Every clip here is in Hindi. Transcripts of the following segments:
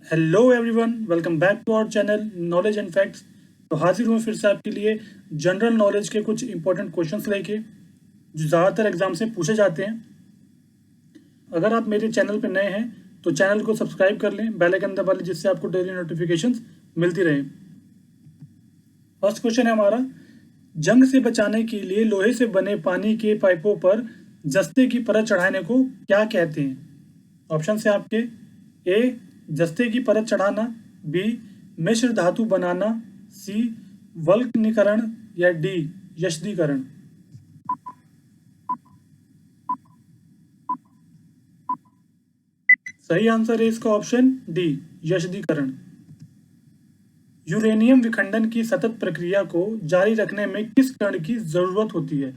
Hello everyone, welcome back to our channel knowledge and facts. तो हाजिर हूँ फिर से आपके लिए जनरल नॉलेज के कुछ इंपॉर्टेंट क्वेश्चंस लेके जो ज़्यादातर एग्जाम से पूछे जाते हैं। अगर आप मेरे चैनल पर नए हैं तो चैनल को सब्सक्राइब कर लें, बेल आइकन दबा लें जिससे आपको डेली नोटिफिकेशंस मिलती रहे। फर्स्ट क्वेश्चन है हमारा, जंग से बचाने के लिए लोहे से बने पानी के पाइपों पर जस्ते की परत चढ़ाने को क्या कहते हैं? ऑप्शन है आपके, ए जस्ते की परत चढ़ाना, बी मिश्र धातु बनाना, सी वल्कनीकरण या डी यशदीकरण। सही आंसर है इसका ऑप्शन डी यशदीकरण। यूरेनियम विखंडन की सतत प्रक्रिया को जारी रखने में किस कण की जरूरत होती है?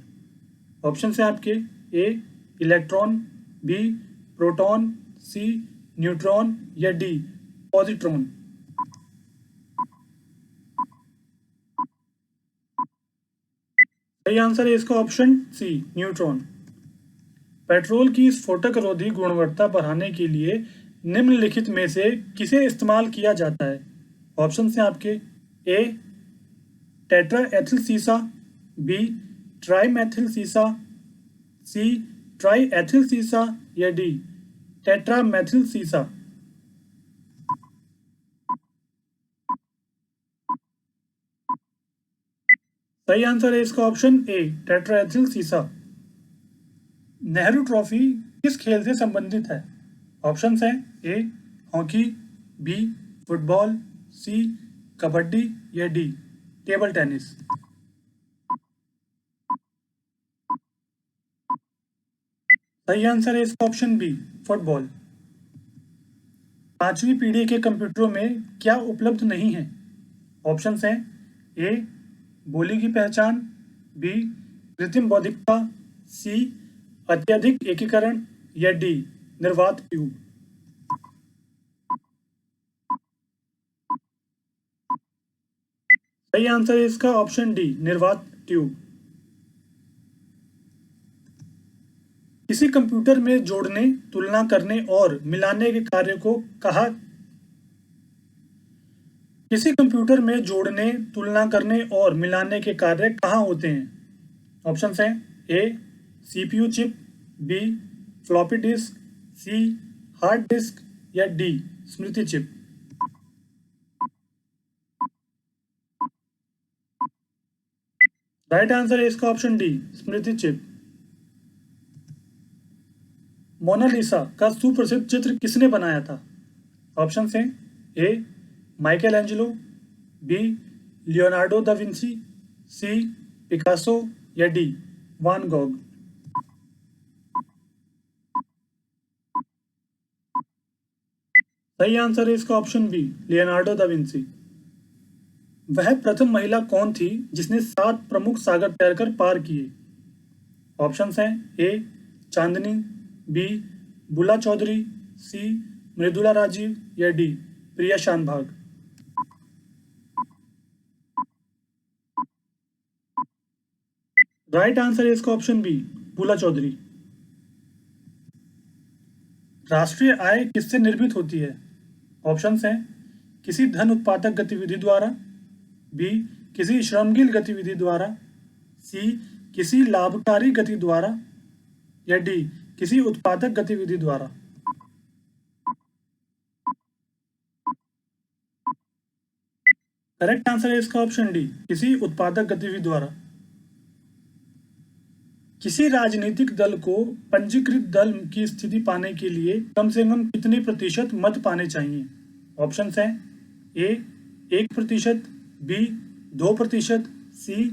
ऑप्शन है आपके, ए इलेक्ट्रॉन, बी प्रोटॉन, सी न्यूट्रॉन या डी पॉजिट्रॉन। सही आंसर है इसका ऑप्शन सी न्यूट्रॉन। पेट्रोल की स्फोटक रोधी गुणवत्ता बढ़ाने के लिए निम्नलिखित में से किसे इस्तेमाल किया जाता है? ऑप्शन है आपके, ए टेट्रा एथिल सीसा, बी ट्राईमेथिल सीसा, सी ट्राई एथिल सीसा या डी टेट्रामेथिल सीसा। सही आंसर है इसका ऑप्शन ए टेट्राएथिल सीसा। नेहरू ट्रॉफी किस खेल से संबंधित है? ऑप्शंस हैं, ए हॉकी, बी फुटबॉल, सी कबड्डी या डी टेबल टेनिस। सही आंसर है इसका ऑप्शन बी फुटबॉल। पांचवी पीढ़ी के कंप्यूटरों में क्या उपलब्ध नहीं है? ऑप्शंस हैं, ए बोली की पहचान, बी कृत्रिम बौद्धिकता, सी अत्यधिक एकीकरण या डी निर्वात ट्यूब। सही आंसर है इसका ऑप्शन डी निर्वात ट्यूब। किसी कंप्यूटर में जोड़ने, तुलना करने और मिलाने के कार्य को कहा किसी कंप्यूटर में जोड़ने, तुलना करने और मिलाने के कार्य कहाँ होते हैं? ऑप्शंस हैं, A CPU chip, B floppy disk, C hard disk या डी स्मृति चिप। राइट आंसर है इसका ऑप्शन डी स्मृति चिप। मोनालिसा का सुप्रसिद्ध चित्र किसने बनाया था? ऑप्शन हैं, A Michelangelo, B Leonardo da Vinci, C Picasso या डी वान गॉग। सही आंसर है इसका option B Leonardo da Vinci. वह प्रथम महिला कौन थी जिसने 7 प्रमुख सागर तैरकर पार किए? ऑप्शंस हैं, ए चांदनी, बी बुला चौधरी, सी मृदुला राजीव या डी प्रिया शानभाग। राइट आंसर है इसका ऑप्शन बी बुला चौधरी। राष्ट्रीय आय किससे निर्मित होती है? ऑप्शंस हैं, किसी धन उत्पादक गतिविधि द्वारा, बी किसी श्रमगील गतिविधि द्वारा, सी किसी लाभकारी गति द्वारा या डी किसी उत्पादक गतिविधि द्वारा। करेक्ट आंसर है इसका ऑप्शन डी किसी उत्पादक गतिविधि द्वारा। किसी राजनीतिक दल को पंजीकृत दल की स्थिति पाने के लिए कम से कम कितने प्रतिशत मत पाने चाहिए? ऑप्शंस हैं, ए 1%, बी 2%, सी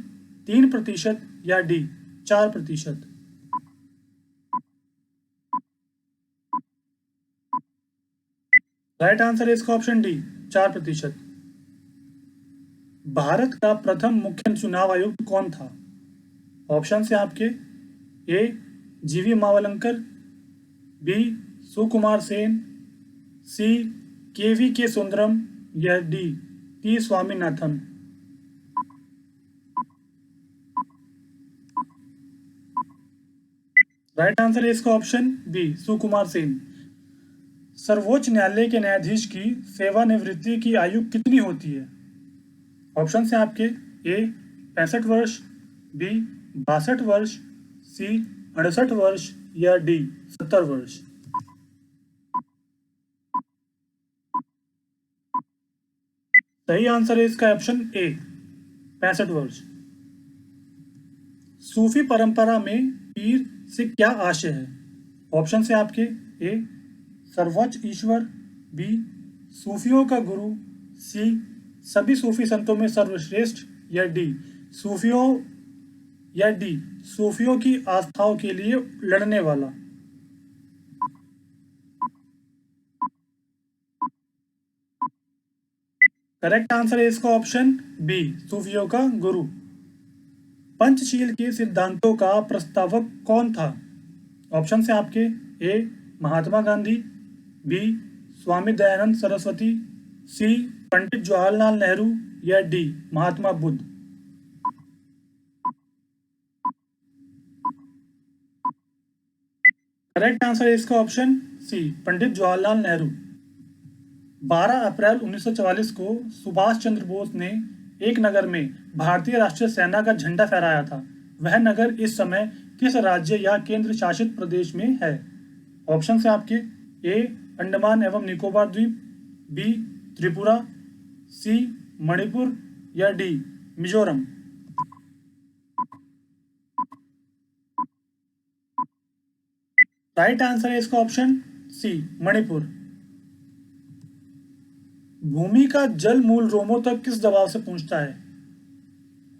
3% या डी 4%। राइट आंसर है इसका ऑप्शन डी 4%। भारत का प्रथम मुख्य चुनाव आयुक्त कौन था? ऑप्शन है आपके, ए जीवी मावलंकर, बी सुकुमार सेन, सी केवी के सुंदरम या D T Swaminathan. Right answer है इसका ऑप्शन बी सुकुमार सेन। सर्वोच्च न्यायालय के न्यायाधीश की सेवानिवृत्ति की आयु कितनी होती है? ऑप्शन है आपके ए 65 वर्ष, बी 62 वर्ष, सी 68 वर्ष या डी 70 वर्ष। सही आंसर है इसका ऑप्शन ए 65 वर्ष। सूफी परंपरा में पीर से क्या आशय है? ऑप्शन है आपके ए सर्वोच्च ईश्वर, बी सूफियों का गुरु, सी सभी सूफी संतों में सर्वश्रेष्ठ या डी सूफियों की आस्थाओं के लिए लड़ने वाला। करेक्ट आंसर है इसका ऑप्शन बी सूफियों का गुरु। पंचशील के सिद्धांतों का प्रस्तावक कौन था? ऑप्शन है आपके ए महात्मा गांधी, बी स्वामी दयानंद सरस्वती, सी पंडित जवाहरलाल नेहरू या D Mahatma Buddha. Correct answer है इसका ऑप्शन सी पंडित जवाहरलाल नेहरू। 12 अप्रैल 1944 को सुभाष चंद्र बोस ने एक नगर में भारतीय राष्ट्रीय सेना का झंडा फहराया था। वह नगर इस समय किस राज्य या केंद्र शासित प्रदेश में है? ऑप्शन है आपके ए अंडमान एवं निकोबार द्वीप, बी त्रिपुरा, सी मणिपुर या डी मिजोरम। राइट आंसर है इसका ऑप्शन सी मणिपुर। भूमि का जल मूल रोमों तक किस दबाव से पहुंचता है?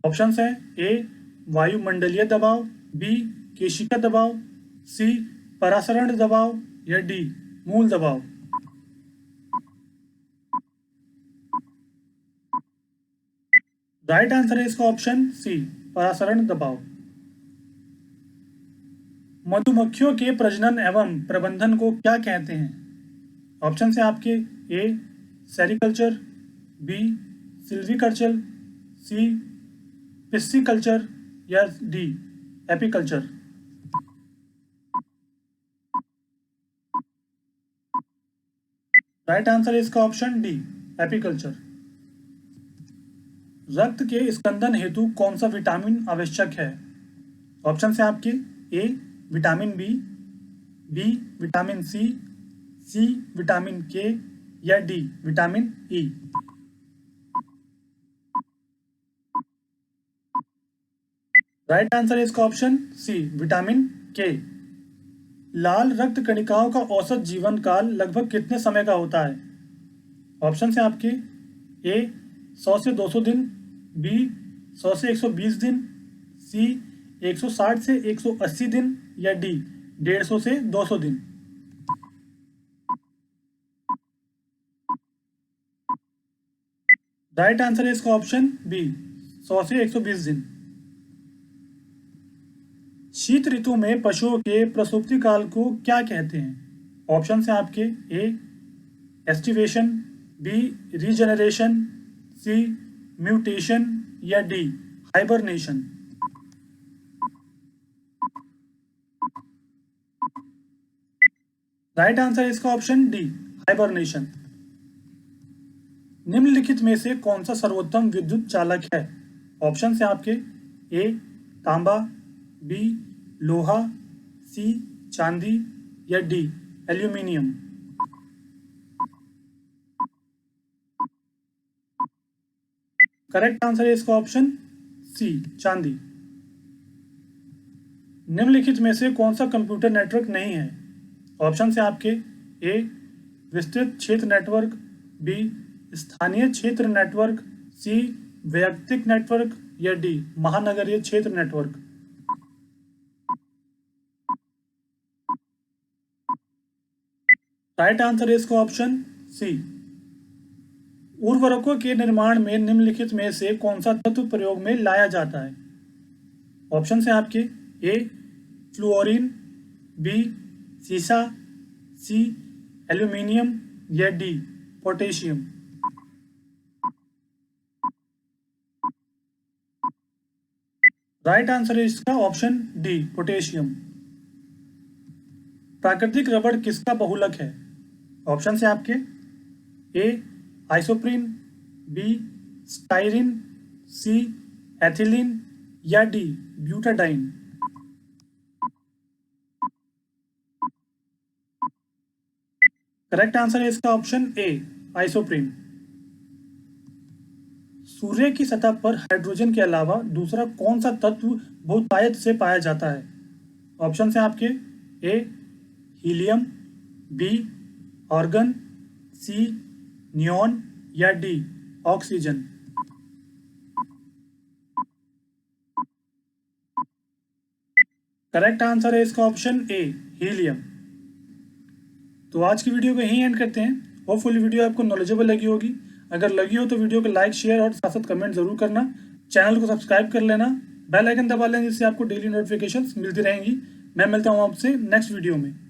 ऑप्शन है ए वायुमंडलीय दबाव, बी केशिका दबाव, सी परासरण दबाव या डी मूल दबाव। राइट आंसर है इसका ऑप्शन सी परासरण दबाव। मधुमक्खियों के प्रजनन एवं प्रबंधन को क्या कहते हैं? ऑप्शन है आपके ए सेरिकल्चर, बी सिल्वीकल्चर, सी पिस्सीकल्चर या डी एपीकल्चर। राइट आंसर है इसका ऑप्शन डी एपीकल्चर। रक्त के स्कंदन हेतु कौन सा विटामिन आवश्यक है? ऑप्शन है आपके A vitamin B, B vitamin C vitamin K या D vitamin E. Right answer है इसका ऑप्शन सी विटामिन के। लाल रक्त कणिकाओं का औसत जीवन काल लगभग कितने समय का होता है? ऑप्शन है आपके ए 100 से 200 दिन, बी 100 से 120 दिन, सी 160 से 180 दिन या डी 150 से 200 दिन। राइट आंसर है इसका ऑप्शन बी 100 से 120 दिन। शीत ऋतु में पशुओं के प्रसूति काल को क्या कहते हैं? ऑप्शन है आपके ए एस्टिवेशन, बी रीजनरेशन, सी म्यूटेशन या डी हाइबरनेशन। राइट आंसर है इसका ऑप्शन डी हाइबरनेशन। निम्नलिखित में से कौन सा सर्वोत्तम विद्युत चालक है? ऑप्शन है आपके ए तांबा, बी लोहा, सी चांदी या डी एल्यूमिनियम। करेक्ट आंसर है इसका ऑप्शन सी चांदी। निम्नलिखित में से कौन सा कंप्यूटर नेटवर्क नहीं है? ऑप्शन है आपके ए विस्तृत क्षेत्र नेटवर्क, बी स्थानीय क्षेत्र नेटवर्क, सी वैयक्तिक नेटवर्क या डी महानगरीय क्षेत्र नेटवर्क। राइट आंसर है इसका ऑप्शन सी। उर्वरकों के निर्माण में निम्नलिखित में से कौन सा तत्व प्रयोग में लाया जाता है? ऑप्शन है आपके ए फ्लोरीन, बी सीसा, सी एल्यूमिनियम या डी पोटेशियम। राइट आंसर है इसका ऑप्शन डी पोटेशियम। प्राकृतिक रबड़ किसका बहुलक है? ऑप्शन है आपके ए आइसोप्रीन, बी स्टाइरिन, सी एथिलीन या डी ब्यूटाडाइन। करेक्ट आंसर है इसका ऑप्शन ए आइसोप्रीन। सूर्य की सतह पर हाइड्रोजन के अलावा दूसरा कौन सा तत्व बहुतायत से पाया जाता है? ऑप्शन है आपके ए हीलियम, बी ऑर्गन, सी नियॉन या डी ऑक्सीजन। करेक्ट आंसर है इसका ऑप्शन ए हीलियम। तो आज की वीडियो को यहीं एंड करते हैं। होपफुली वीडियो आपको नॉलेजेबल लगी होगी। अगर लगी हो तो वीडियो को लाइक, शेयर और साथ साथ कमेंट जरूर करना। चैनल को सब्सक्राइब कर लेना, बेल आइकन दबा लेना, जिससे आपको डेली नोटिफिकेशंस मिलती रहेंगी। मैं मिलता हूँ आपसे नेक्स्ट वीडियो में।